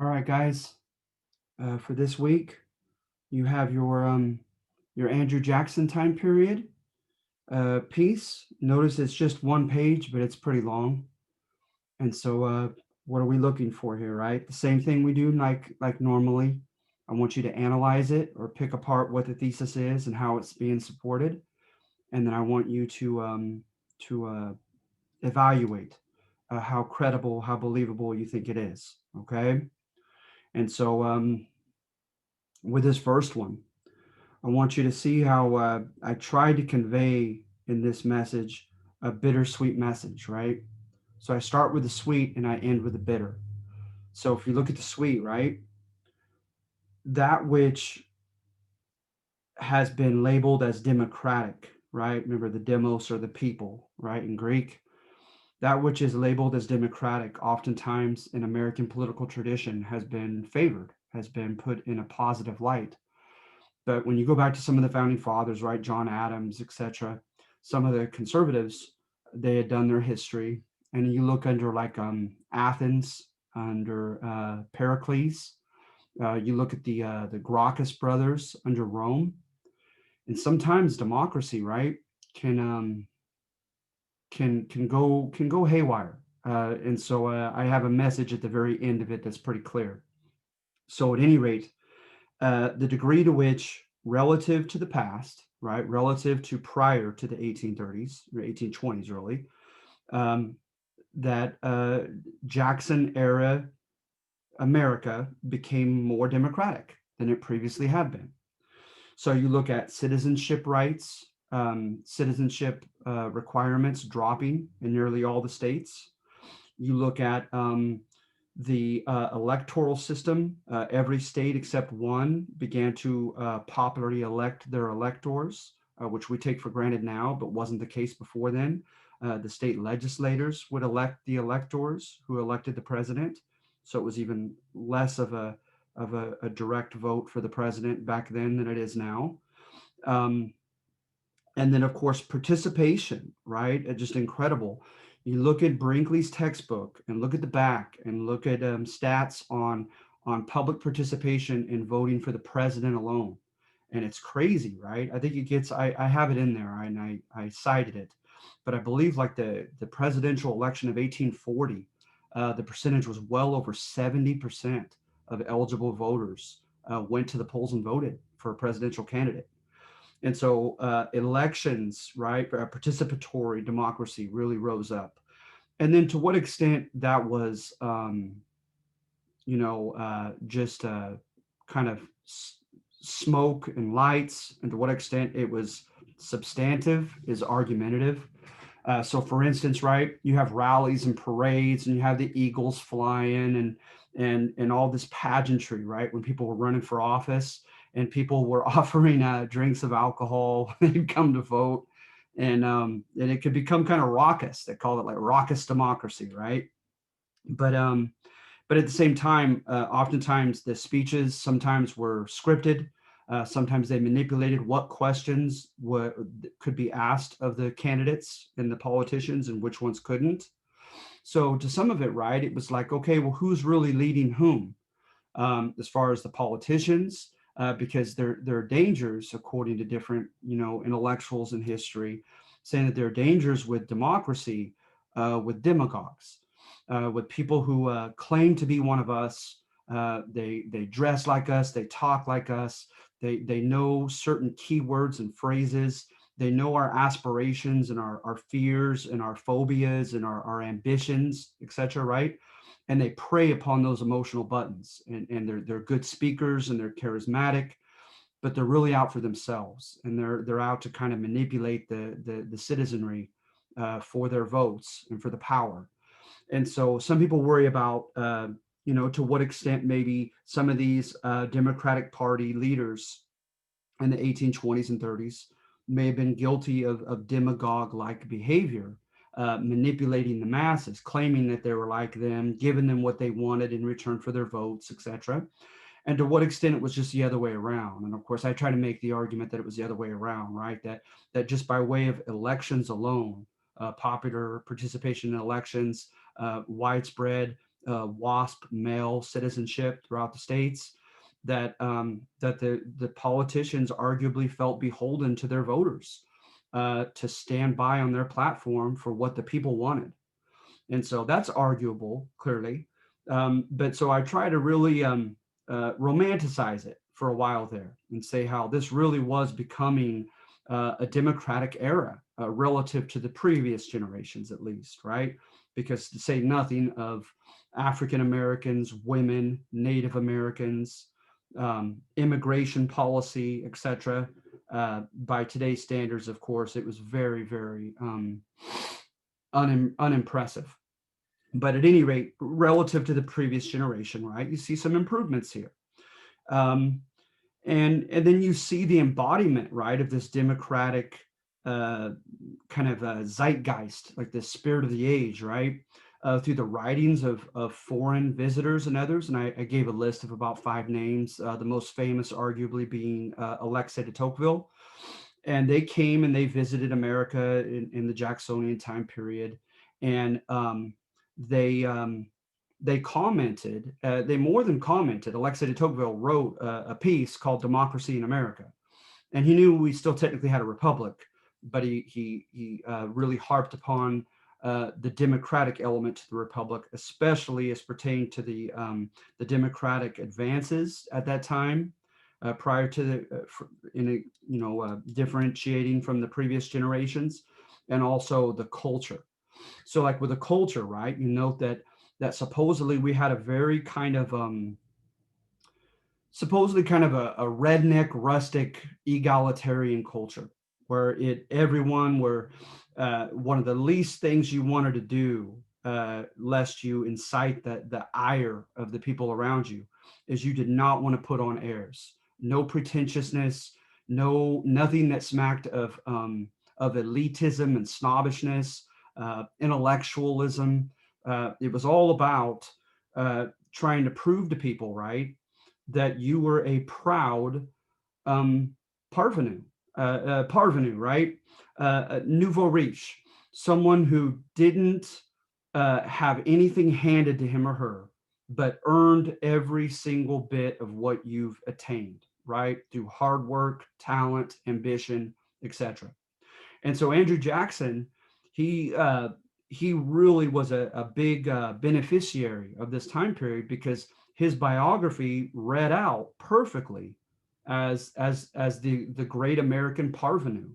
All right, guys. For this week, you have your Andrew Jackson time period piece. Notice it's just one page, but it's pretty long. And so, what are we looking for here? Right, the same thing we do like normally. I want you to analyze it or pick apart what the thesis is and how it's being supported, and then I want you to evaluate how credible, how believable you think it is. Okay, and so with this first one. I want you to see how I tried to convey in this message a bittersweet message, right? So I start with the sweet and I end with the bitter. So if you look at the sweet, right, that which has been labeled as democratic, right? Remember the demos are the people, right, in Greek. That which is labeled as democratic, oftentimes in American political tradition, has been favored, has been put in a positive light. But when you go back to some of the founding fathers, right, John Adams, etc., some of the conservatives, they had done their history, and you look under like Athens, under Pericles, you look at the Gracchus brothers under Rome, and sometimes democracy, right, can can go haywire. And so I have a message at the very end of it that's pretty clear. So at any rate, the degree to which, relative to the past, right, relative to prior to the 1830s or 1820s, really, um, that Jackson era America became more democratic than it previously had been. So you look at citizenship rights, citizenship requirements dropping in nearly all the states. You look at the electoral system. Every state except one began to popularly elect their electors, which we take for granted now, but wasn't the case before then. The state legislators would elect the electors who elected the president. So it was even less of a direct vote for the president back then than it is now. Um, and then of course participation, right? Just incredible. You look at Brinkley's textbook and look at the back and look at stats on public participation in voting for the president alone, and it's crazy, right? I think it gets, I have it in there and I cited it, but I believe like the presidential election of 1840, the percentage was well over 70% of eligible voters went to the polls and voted for a presidential candidate. And so elections, right, participatory democracy really rose up. And then to what extent that was, just kind of smoke and lights, and to what extent it was substantive is argumentative. So, for instance, right, you have rallies and parades, and you have the eagles flying, and all this pageantry, right? When people were running for office, and people were offering drinks of alcohol, they'd come to vote, and it could become kind of raucous. They call it like raucous democracy, right? But but at the same time, oftentimes the speeches sometimes were scripted. Sometimes they manipulated what questions could be asked of the candidates and the politicians and which ones couldn't. So to some of it, right, it was like, okay, well, who's really leading whom? As far as the politicians, because there are dangers, according to different intellectuals in history, saying that there are dangers with democracy, with demagogues, with people who claim to be one of us. They dress like us, they talk like us, they know certain keywords and phrases. They know our aspirations and our fears and our phobias and our ambitions, etc. Right? And they prey upon those emotional buttons, and they're good speakers and they're charismatic, but they're really out for themselves, and they're out to kind of manipulate the citizenry for their votes and for the power. And so some people worry about to what extent maybe some of these Democratic Party leaders in the 1820s and 30s may have been guilty of demagogue-like behavior, manipulating the masses, claiming that they were like them, giving them what they wanted in return for their votes, etc. And to what extent it was just the other way around. And of course, I try to make the argument that it was the other way around, right? That just by way of elections alone, popular participation in elections, widespread, WASP male citizenship throughout the states, that the politicians arguably felt beholden to their voters to stand by on their platform for what the people wanted. And so that's arguable, clearly. But so I try to really romanticize it for a while there and say how this really was becoming a democratic era relative to the previous generations, at least, right? Because to say nothing of African Americans, women, Native Americans, immigration policy, etc. By today's standards, of course, it was very, very unimpressive. But at any rate, relative to the previous generation, right, you see some improvements here. Um, and then you see the embodiment, right, of this democratic uh, kind of zeitgeist, like the spirit of the age, right, through the writings of foreign visitors and others. And I gave a list of about 5 names, the most famous arguably being Alexei de Tocqueville. And they came and they visited America in the Jacksonian time period. And they they commented, they more than commented. Alexis de Tocqueville wrote a piece called Democracy in America. And he knew we still technically had a republic, but he really harped upon the democratic element to the republic, especially as pertained to the democratic advances at that time, prior to in a, differentiating from the previous generations, and also the culture. So, like with the culture, right? You note that supposedly we had a very kind of supposedly kind of a redneck, rustic, egalitarian culture where it everyone were one of the least things you wanted to do, lest you incite the ire of the people around you, is you did not want to put on airs. No pretentiousness, nothing that smacked of elitism and snobbishness, intellectualism. It was all about trying to prove to people, right, that you were a proud um, parvenu, parvenu, right? Nouveau riche, someone who didn't have anything handed to him or her, but earned every single bit of what you've attained, right? Through hard work, talent, ambition, etc. And so Andrew Jackson, he uh, he really was a big beneficiary of this time period because his biography read out perfectly as the great American parvenu.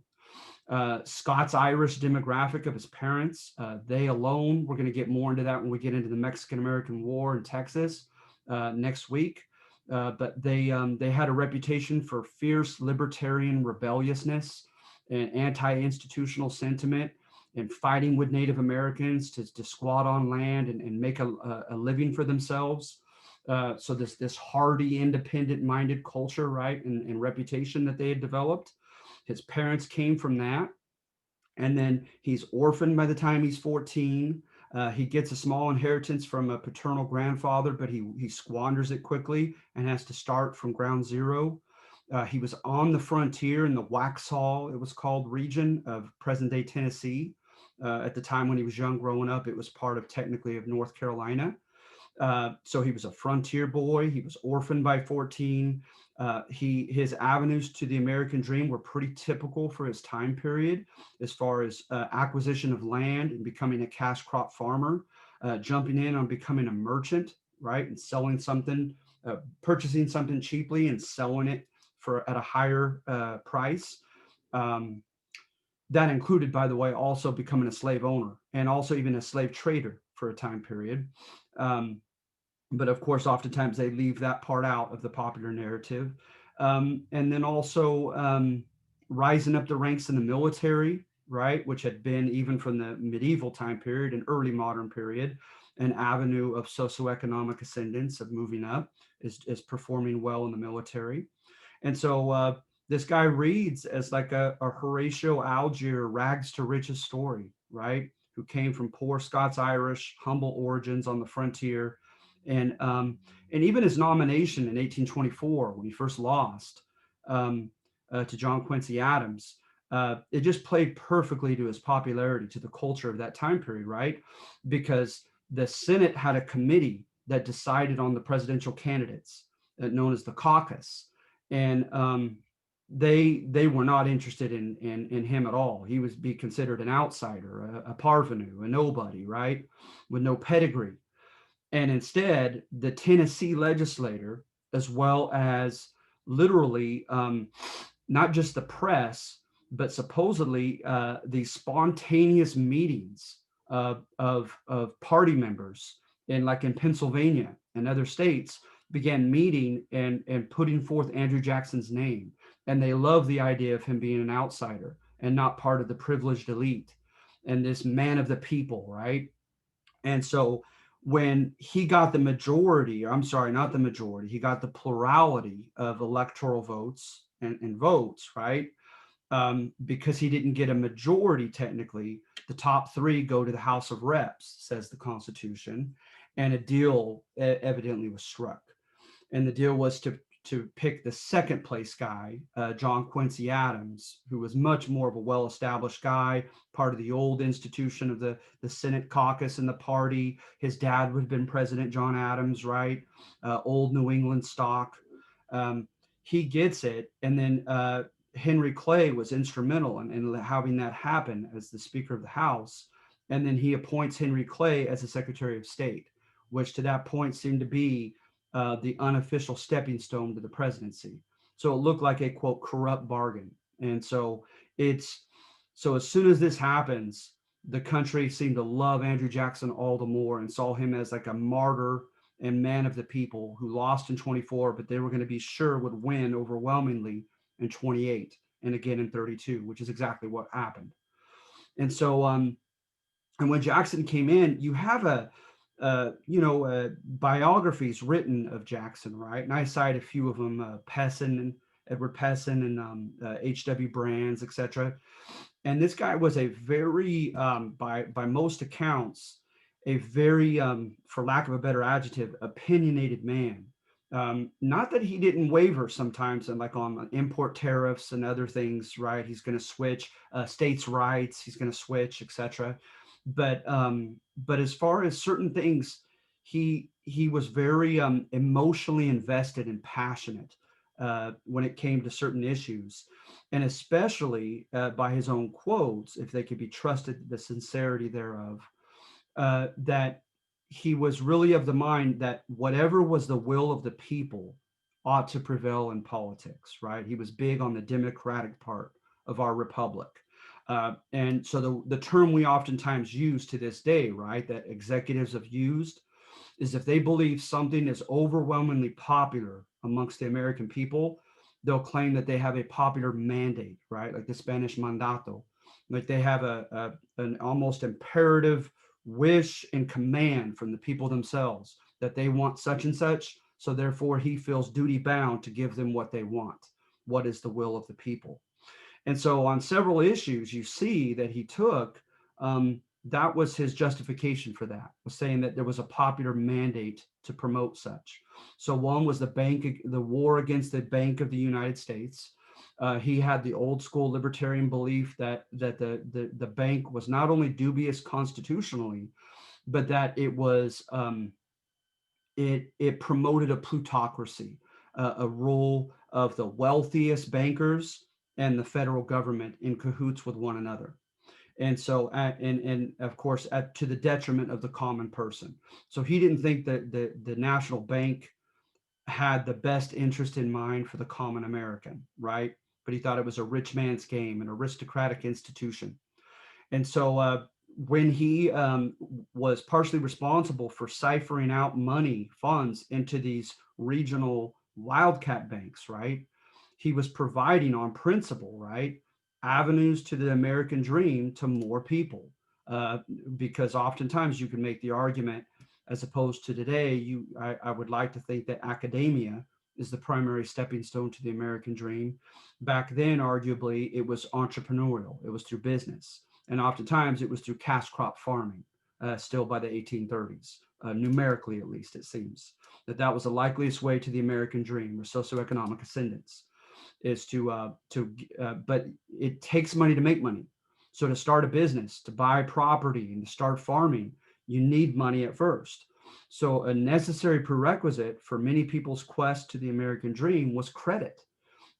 Scots Irish demographic of his parents, they alone. We're going to get more into that when we get into the Mexican American War in Texas next week. But they had a reputation for fierce libertarian rebelliousness and anti-institutional sentiment and fighting with Native Americans to squat on land and make a living for themselves. So this hardy, independent-minded culture, right, and reputation that they had developed. His parents came from that, and then he's orphaned by the time he's 14. He gets a small inheritance from a paternal grandfather, but he squanders it quickly and has to start from ground zero. He was on the frontier in the Waxhaw, it was called, region of present day Tennessee. At the time when he was young, growing up, it was part of technically of North Carolina. So he was a frontier boy. He was orphaned by 14. His avenues to the American dream were pretty typical for his time period, as far as acquisition of land and becoming a cash crop farmer, jumping in on becoming a merchant, right, and selling something, purchasing something cheaply and selling it for at a higher price. Um, that included, by the way, also becoming a slave owner and also even a slave trader for a time period. Um, but of course, oftentimes they leave that part out of the popular narrative. And then also rising up the ranks in the military, right, which had been, even from the medieval time period and early modern period, an avenue of socioeconomic ascendance, of moving up, is performing well in the military. And so this guy reads as like a Horatio Algier rags to riches story, right? Who came from poor Scots Irish, humble origins on the frontier. And even his nomination in 1824, when he first lost um, to John Quincy Adams, it just played perfectly to his popularity, to the culture of that time period, right? Because the Senate had a committee that decided on the presidential candidates, known as the caucus, and they were not interested in him at all. He was be considered an outsider, a parvenu, a nobody, right, with no pedigree. And instead, the Tennessee legislator, as well as literally not just the press, but supposedly the spontaneous meetings of party members in Pennsylvania and other states began meeting and putting forth Andrew Jackson's name. And they love the idea of him being an outsider and not part of the privileged elite and this man of the people, right? And so when he got the majority, I'm sorry, not the majority, he got the plurality of electoral votes and votes, right? Because he didn't get a majority technically, the top three go to the House of Reps, says the Constitution, and a deal evidently was struck. And the deal was to pick the second place guy, John Quincy Adams, who was much more of a well-established guy, part of the old institution of the Senate caucus and the party. His dad would have been President John Adams, right? Old New England stock. He gets it, and then Henry Clay was instrumental in having that happen as the Speaker of the House. And then he appoints Henry Clay as the Secretary of State, which to that point seemed to be the unofficial stepping stone to the presidency. So it looked like a quote corrupt bargain. And so it's so as soon as this happens, the country seemed to love Andrew Jackson all the more and saw him as like a martyr and man of the people who lost in 24, but they were going to be sure would win overwhelmingly in 28 and again in 32, which is exactly what happened. And so and when Jackson came in, you have biographies written of Jackson, right? And I cite a few of them: Pessin and Edward Pessin and H.W. Brands, etc. And this guy was a very, by most accounts, a very, for lack of a better adjective, opinionated man. Not that he didn't waver sometimes, and like on import tariffs and other things, right? He's going to switch states' rights. He's going to switch, etc. But as far as certain things, he was very emotionally invested and passionate when it came to certain issues, and especially by his own quotes, if they could be trusted, the sincerity thereof, that he was really of the mind that whatever was the will of the people ought to prevail in politics, right? He was big on the democratic part of our republic. And so the term we oftentimes use to this day, right, that executives have used is if they believe something is overwhelmingly popular amongst the American people, they'll claim that they have a popular mandate, right? Like the Spanish mandato. Like they have an almost imperative wish and command from the people themselves that they want such and such. So therefore, he feels duty bound to give them what they want. What is the will of the people? And so on several issues, you see that he took, that was his justification for that, was saying that there was a popular mandate to promote such. So one was the war against the Bank of the United States. He had the old school libertarian belief that the bank was not only dubious constitutionally, but that it was it promoted a plutocracy, a rule of the wealthiest bankers and the federal government in cahoots with one another. And so, and of course, to the detriment of the common person. So he didn't think that the national bank had the best interest in mind for the common American, right? But he thought it was a rich man's game, an aristocratic institution. And so when he was partially responsible for ciphering out money, funds into these regional wildcat banks, right? He was providing on principle, right? Avenues to the American dream to more people. Because oftentimes you can make the argument, as opposed to today, I would like to think that academia is the primary stepping stone to the American dream. Back then, arguably, it was entrepreneurial. It was through business. And oftentimes it was through cash crop farming, still by the 1830s, numerically at least, it seems that was the likeliest way to the American dream or socioeconomic ascendance is but it takes money to make money. So to start a business, to buy property and to start farming, You need money at first. So a necessary prerequisite for many people's quest to the American dream was credit.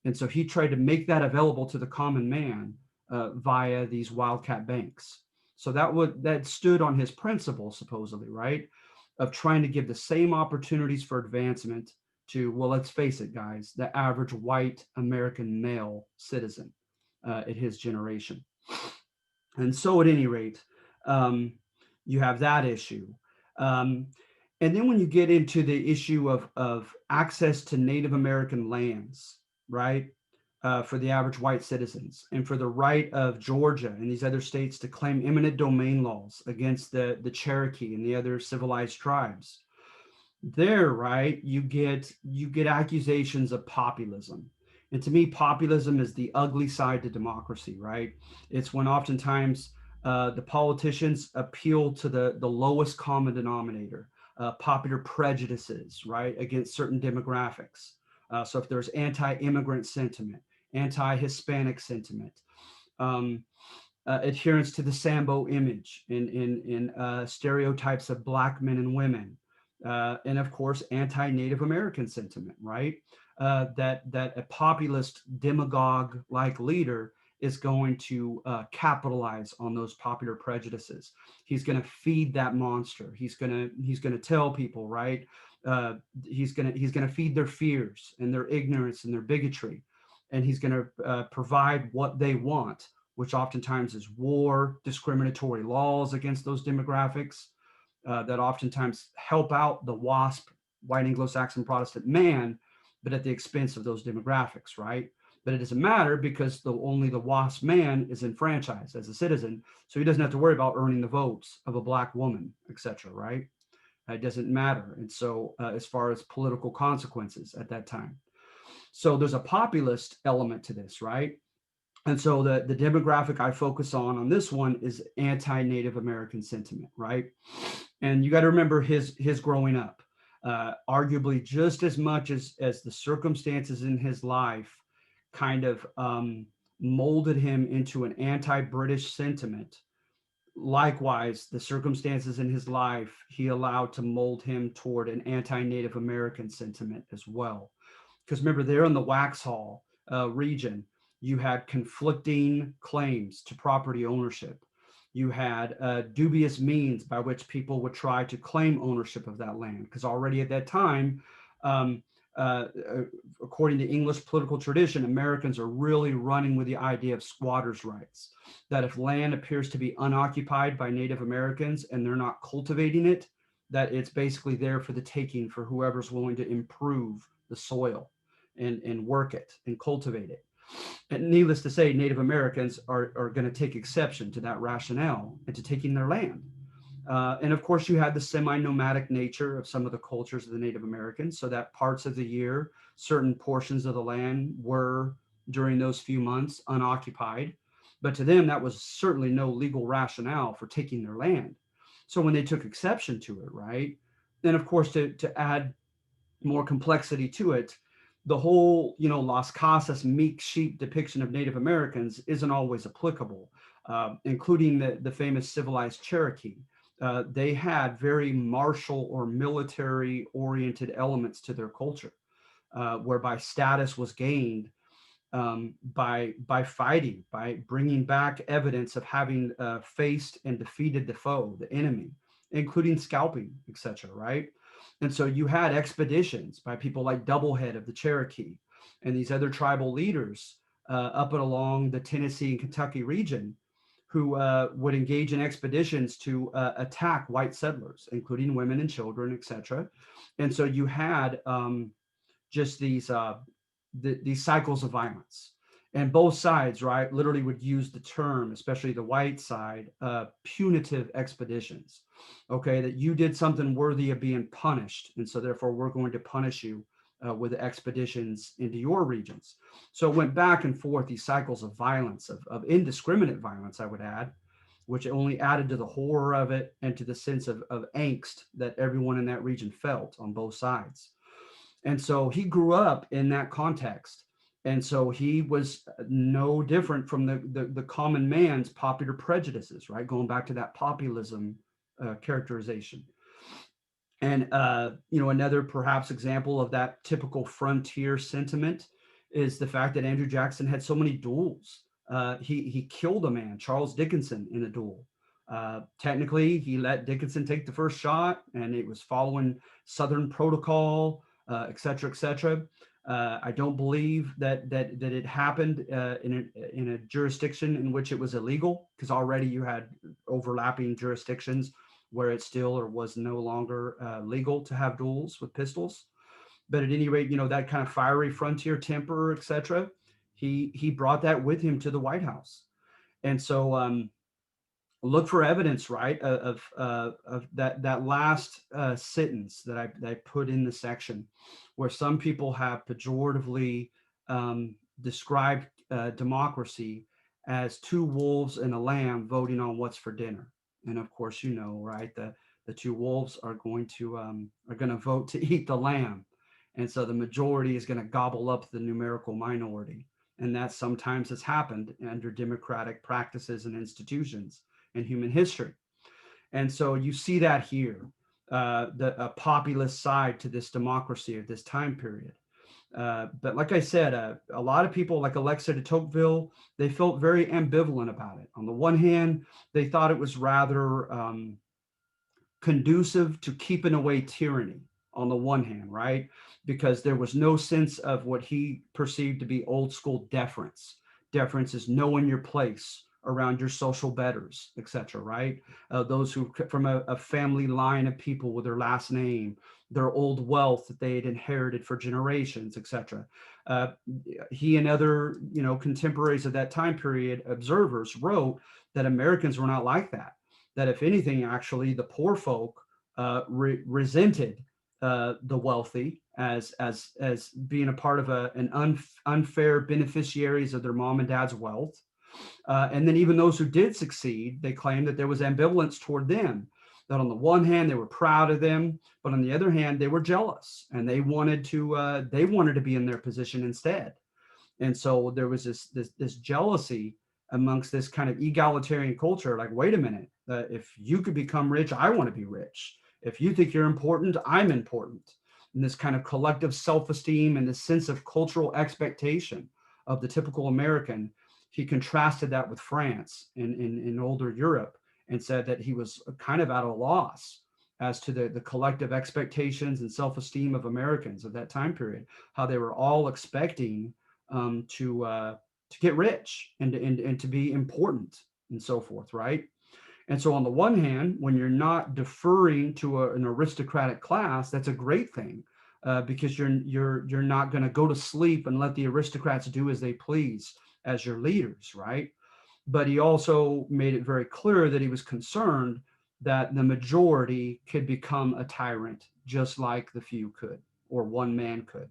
And so he tried to make that available to the common man via these wildcat banks. So that stood on his principle, supposedly, right, of trying to give the same opportunities for advancement to, well, let's face it, guys, the average white American male citizen at his generation. And so, at any rate, um, you have that issue. Um, and then when you get into the issue of access to Native American lands, right, for the average white citizens, and for the right of Georgia and these other states to claim eminent domain laws against the Cherokee and the other civilized tribes, there, right, you get accusations of populism. And to me, populism is the ugly side to democracy, right? It's when oftentimes the politicians appeal to the lowest common denominator, popular prejudices, right, against certain demographics. So if there's anti-immigrant sentiment, anti-Hispanic sentiment, um, adherence to the Sambo image in stereotypes of black men and women, and of course anti-Native American sentiment, right? That a populist demagogue-like leader is going to capitalize on those popular prejudices. He's going to feed that monster. He's going to tell people, right? He's going to feed their fears and their ignorance and their bigotry, and he's going to provide what they want, which oftentimes is war, discriminatory laws against those demographics that oftentimes help out the WASP, white Anglo-Saxon Protestant man, but at the expense of those demographics, right? But it doesn't matter because only the WASP man is enfranchised as a citizen, so he doesn't have to worry about earning the votes of a black woman, etc., right? It doesn't matter. And so, as far as political consequences at that time. So there's a populist element to this, right? And so the demographic I focus on this one is anti-Native American sentiment, right? And you got to remember his growing up, arguably just as much as the circumstances in his life kind of molded him into an anti-British sentiment. Likewise, the circumstances in his life he allowed to mold him toward an anti-Native American sentiment as well. Because remember, there in the Waxhaw region, you had conflicting claims to property ownership. You had dubious means by which people would try to claim ownership of that land. Because already at that time, um, uh, uh, according to English political tradition, Americans are really running with the idea of squatters' rights. That if land appears to be unoccupied by Native Americans and they're not cultivating it, that it's basically there for the taking for whoever's willing to improve the soil and work it and cultivate it. And needless to say, Native Americans are going to take exception to that rationale and to taking their land. And of course, you had the semi-nomadic nature of some of the cultures of the Native Americans, so that parts of the year, certain portions of the land were, during those few months, unoccupied. But to them, that was certainly no legal rationale for taking their land. So when they took exception to it, right? Then, of course, to add more complexity to it, the whole, Las Casas meek sheep depiction of Native Americans isn't always applicable, including the famous civilized Cherokee. They had very martial or military oriented elements to their culture, whereby status was gained by fighting, by bringing back evidence of having faced and defeated the foe, the enemy, including scalping, etc. Right, and so you had expeditions by people like Doublehead of the Cherokee and these other tribal leaders up and along the Tennessee and Kentucky region who would engage in expeditions to attack white settlers, including women and children, etc. And so you had just these cycles of violence. And both sides, right, literally would use the term, especially the white side, punitive expeditions. Okay, that you did something worthy of being punished. And so therefore we're going to punish you with expeditions into your regions. So it went back and forth, these cycles of violence, of indiscriminate violence, I would add, which only added to the horror of it and to the sense of angst that everyone in that region felt on both sides. And so he grew up in that context. And so he was no different from the common man's popular prejudices, right? Going back to that populism characterization. And another perhaps example of that typical frontier sentiment is the fact that Andrew Jackson had so many duels. He killed a man, Charles Dickinson, in a duel. Technically, he let Dickinson take the first shot, and it was following Southern protocol, et cetera, et cetera. I don't believe that it happened in a jurisdiction in which it was illegal, because already you had overlapping jurisdictions where it still or was no longer legal to have duels with pistols. But at any rate, that kind of fiery frontier temper, etc. He brought that with him to the White House, and so look for evidence, right, of that last sentence that I put in the section, where some people have pejoratively described democracy as two wolves and a lamb voting on what's for dinner. And of course, right, the two wolves are going to vote to eat the lamb, and so the majority is going to gobble up the numerical minority, and that sometimes has happened under democratic practices and institutions in human history. And so you see that here, the populist side to this democracy of this time period. But like I said, a lot of people like Alexa de Tocqueville, they felt very ambivalent about it. On the one hand, they thought it was rather conducive to keeping away tyranny on the one hand, right? Because there was no sense of what he perceived to be old school deference. Deference is knowing your place around your social betters, etc., right? Those who from a family line of people with their last name, their old wealth that they had inherited for generations, etc. Uh, he and other, contemporaries of that time period, observers, wrote that Americans were not like that. That if anything, actually, the poor folk resented the wealthy as being a part of an unfair beneficiaries of their mom and dad's wealth. And then even those who did succeed, they claimed that there was ambivalence toward them. That on the one hand they were proud of them, but on the other hand they were jealous and they wanted to be in their position instead. And so there was this jealousy amongst this kind of egalitarian culture. Like, wait a minute, if you could become rich, I want to be rich. If you think you're important, I'm important. And this kind of collective self-esteem and this sense of cultural expectation of the typical American, he contrasted that with France in older Europe and said that he was kind of at a loss as to the collective expectations and self-esteem of Americans of that time period, how they were all expecting to get rich and to be important and so forth, right? And so on the one hand, when you're not deferring to an aristocratic class, that's a great thing, because you're not going to go to sleep and let the aristocrats do as they please as your leaders, right? But he also made it very clear that he was concerned that the majority could become a tyrant, just like the few could, or one man could.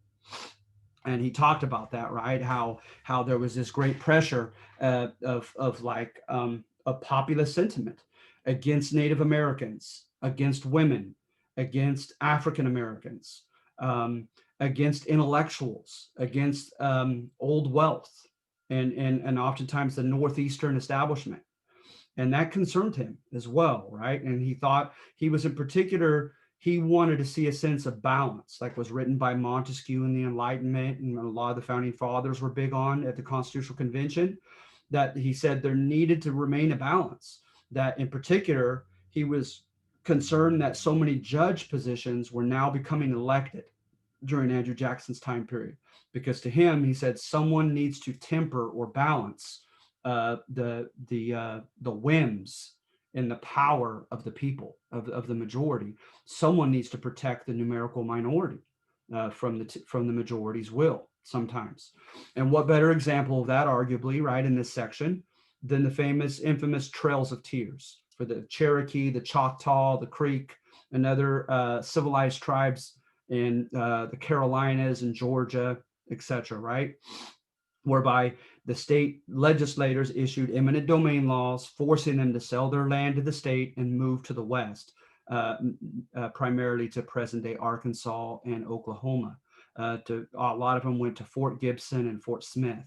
And he talked about that, right? How there was this great pressure of like a populist sentiment against Native Americans, against women, against African Americans, against intellectuals, against old wealth, and oftentimes the northeastern establishment. And that concerned him as well, right? And he thought he was in particular, he wanted to see a sense of balance, like was written by Montesquieu in the Enlightenment, and a lot of the founding fathers were big on at the Constitutional Convention, that he said there needed to remain a balance. That in particular, he was concerned that so many judge positions were now becoming elected during Andrew Jackson's time period, because to him, he said someone needs to temper or balance the whims and the power of the people of the majority. Someone needs to protect the numerical minority from the majority's will sometimes. And what better example of that, arguably, right in this section, than the infamous Trails of Tears for the Cherokee, the Choctaw, the Creek, and other civilized tribes in the Carolinas and Georgia, etc., right? Whereby the state legislators issued eminent domain laws, forcing them to sell their land to the state and move to the west, primarily to present-day Arkansas and Oklahoma. A lot of them went to Fort Gibson and Fort Smith.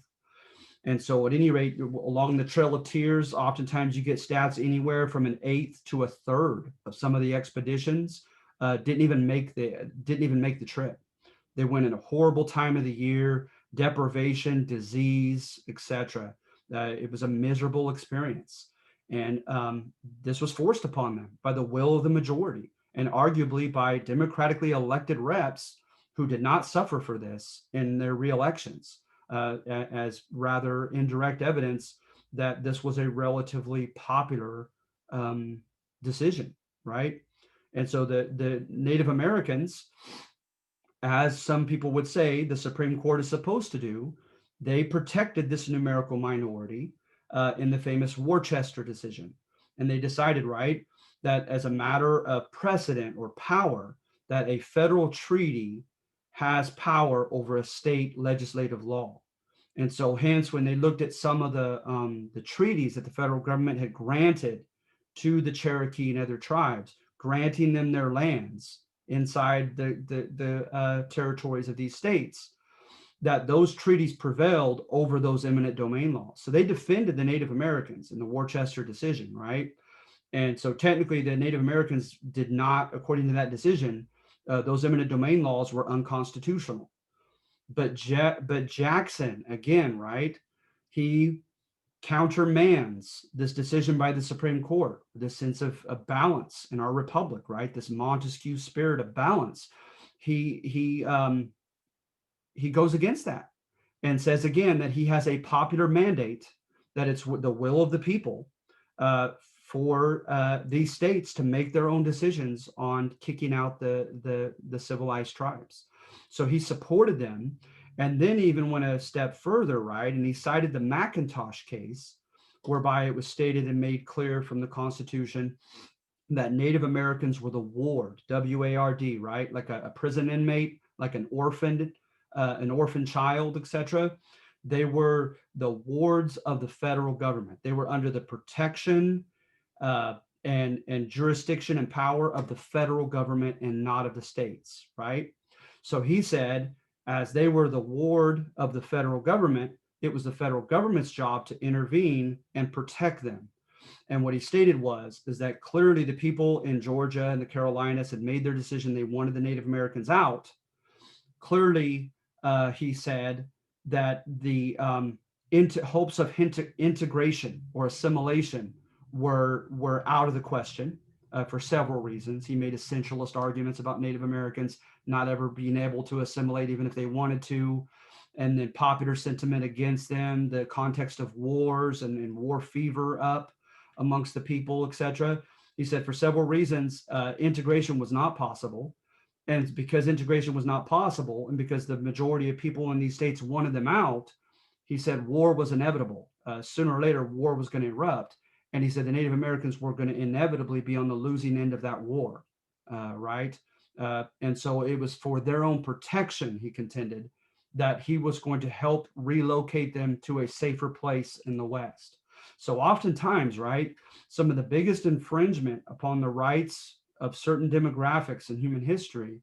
And so, at any rate, along the Trail of Tears, oftentimes you get stats anywhere from an eighth to a third of some of the expeditions didn't even make the trip. They went in a horrible time of the year, deprivation, disease, etc. It was a miserable experience, and this was forced upon them by the will of the majority, and arguably by democratically elected reps who did not suffer for this in their reelections, as rather indirect evidence that this was a relatively popular um, decision, right? And so the Native Americans, as some people would say the Supreme Court is supposed to do, they protected this numerical minority in the famous Worcester decision. And they decided, right, that as a matter of precedent or power, that a federal treaty has power over a state legislative law. And so, hence, when they looked at some of the treaties that the federal government had granted to the Cherokee and other tribes, granting them their lands inside the territories of these states, that those treaties prevailed over those eminent domain laws. So they defended the Native Americans in the Worcester decision, right? And so technically, the Native Americans did not, according to that decision, those eminent domain laws were unconstitutional. But Jackson, again, right? He countermands this decision by the Supreme Court, this sense of balance in our republic, right? This Montesquieu spirit of balance. He goes against that and says again that he has a popular mandate, that it's the will of the people uh, for these states to make their own decisions on kicking out the civilized tribes. So he supported them, and then even went a step further, right? And he cited the McIntosh case, whereby it was stated and made clear from the Constitution that Native Americans were the ward, W-A-R-D, right? Like a prison inmate, like an orphan child, etc. They were the wards of the federal government. They were under the protection and jurisdiction and power of the federal government and not of the states, right? So he said, as they were the ward of the federal government, it was the federal government's job to intervene and protect them. And what he stated is that clearly the people in Georgia and the Carolinas had made their decision. They wanted the Native Americans out. Clearly, he said that the hopes of integration or assimilation were out of the question for several reasons. He made essentialist arguments about Native Americans not ever being able to assimilate, even if they wanted to, and then popular sentiment against them, the context of wars and war fever up amongst the people, etc. He said for several reasons, integration was not possible. And because integration was not possible, and because the majority of people in these states wanted them out, he said war was inevitable. Sooner or later, war was going to erupt. And he said the Native Americans were going to inevitably be on the losing end of that war, right? And so it was for their own protection, he contended, that he was going to help relocate them to a safer place in the West. So oftentimes, right, some of the biggest infringement upon the rights of certain demographics in human history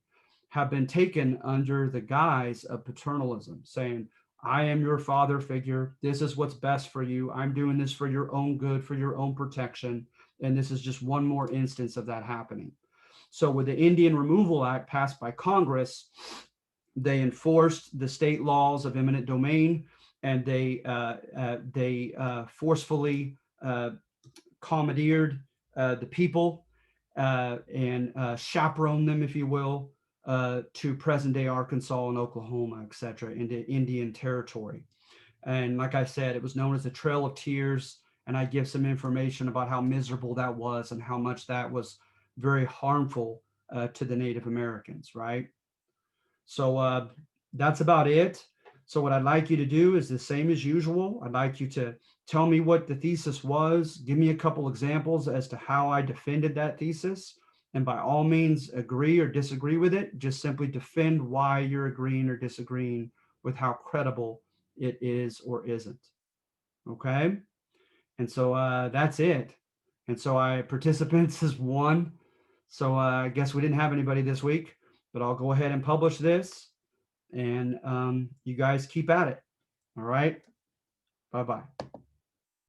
have been taken under the guise of paternalism, saying, I am your father figure. This is what's best for you. I'm doing this for your own good, for your own protection. And this is just one more instance of that happening. So with the Indian Removal Act passed by Congress, they enforced the state laws of eminent domain, and they forcefully commandeered the people and chaperoned them, if you will, to present day Arkansas and Oklahoma, et cetera, into Indian territory. And like I said, it was known as the Trail of Tears. And I give some information about how miserable that was and how much that was very harmful to the Native Americans, right? So that's about it. So what I'd like you to do is the same as usual. I'd like you to tell me what the thesis was. Give me a couple examples as to how I defended that thesis. And by all means, agree or disagree with it. Just simply defend why you're agreeing or disagreeing with how credible it is or isn't. Okay? And so that's it. And so participants is one. So I guess we didn't have anybody this week, but I'll go ahead and publish this, and you guys keep at it. All right. Bye bye.